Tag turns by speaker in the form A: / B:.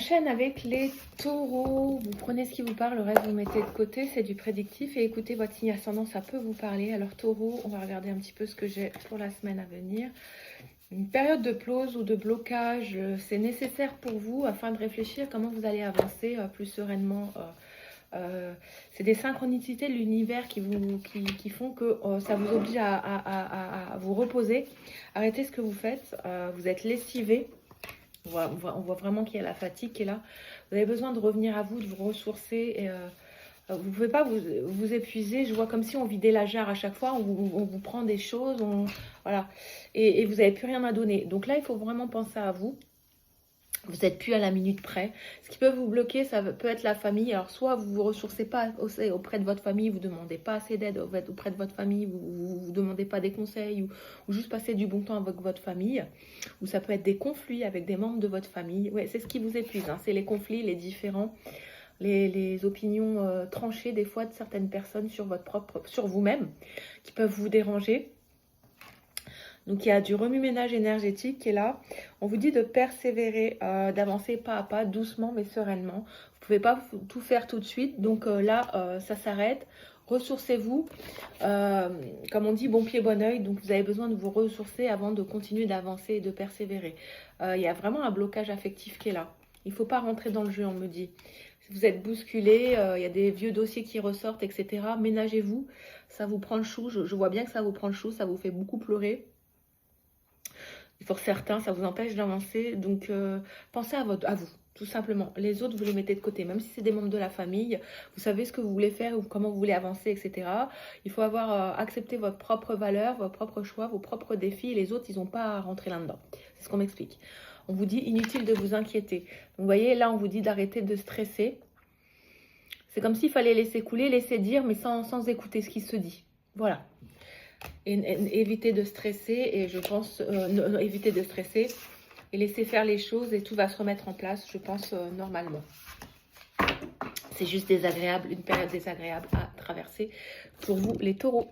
A: enchaîne avec les taureaux. Vous prenez ce qui vous parle, le reste vous mettez de côté, c'est du prédictif. Et écoutez, votre signe ascendant, ça peut vous parler. Alors taureau, on va regarder un petit peu ce que j'ai pour la semaine à venir. Une période de pause ou de blocage, c'est nécessaire pour vous afin de réfléchir comment vous allez avancer plus sereinement. C'est des synchronicités de l'univers qui font que ça vous oblige à vous reposer. Arrêtez ce que vous faites, vous êtes lessivé. On voit vraiment qu'il y a la fatigue qui est là. Vous avez besoin de revenir à vous, de vous ressourcer. Et, vous ne pouvez pas vous épuiser. Je vois comme si on vidait la jarre à chaque fois. On vous prend des choses. Voilà. Et vous n'avez plus rien à donner. Donc là, il faut vraiment penser à vous. Vous n'êtes plus à la minute près. Ce qui peut vous bloquer, ça peut être la famille. Alors, soit vous ne vous ressourcez pas auprès de votre famille, vous ne demandez pas assez d'aide auprès de votre famille, vous ne demandez pas des conseils ou juste passer du bon temps avec votre famille. Ou ça peut être des conflits avec des membres de votre famille. Ouais, c'est ce qui vous épuise. Hein. C'est les conflits, les différends, les opinions tranchées des fois de certaines personnes sur vous-même qui peuvent vous déranger. Donc, il y a du remue-ménage énergétique qui est là. On vous dit de persévérer, d'avancer pas à pas, doucement mais sereinement. Vous ne pouvez pas tout faire tout de suite. Donc là, ça s'arrête. Ressourcez-vous. Comme on dit, bon pied, bon oeil. Donc, vous avez besoin de vous ressourcer avant de continuer d'avancer et de persévérer. Il y a vraiment un blocage affectif qui est là. Il ne faut pas rentrer dans le jeu, on me dit. Si vous êtes bousculé, il y a des vieux dossiers qui ressortent, etc. Ménagez-vous. Ça vous prend le chou. Je vois bien que ça vous prend le chou. Ça vous fait beaucoup pleurer. Pour certains, ça vous empêche d'avancer. Donc, pensez à vous, tout simplement. Les autres, vous les mettez de côté. Même si c'est des membres de la famille, vous savez ce que vous voulez faire ou comment vous voulez avancer, etc. Il faut avoir accepté votre propre valeur, vos propres choix, vos propres défis. Les autres, ils n'ont pas à rentrer là-dedans. C'est ce qu'on m'explique. On vous dit inutile de vous inquiéter. Donc, vous voyez, là, on vous dit d'arrêter de stresser. C'est comme s'il fallait laisser couler, laisser dire, mais sans écouter ce qui se dit. Voilà. Et éviter de stresser, et je pense, éviter de stresser et laisser faire les choses et tout va se remettre en place, je pense, normalement. C'est juste désagréable, une période désagréable à traverser pour vous, les taureaux.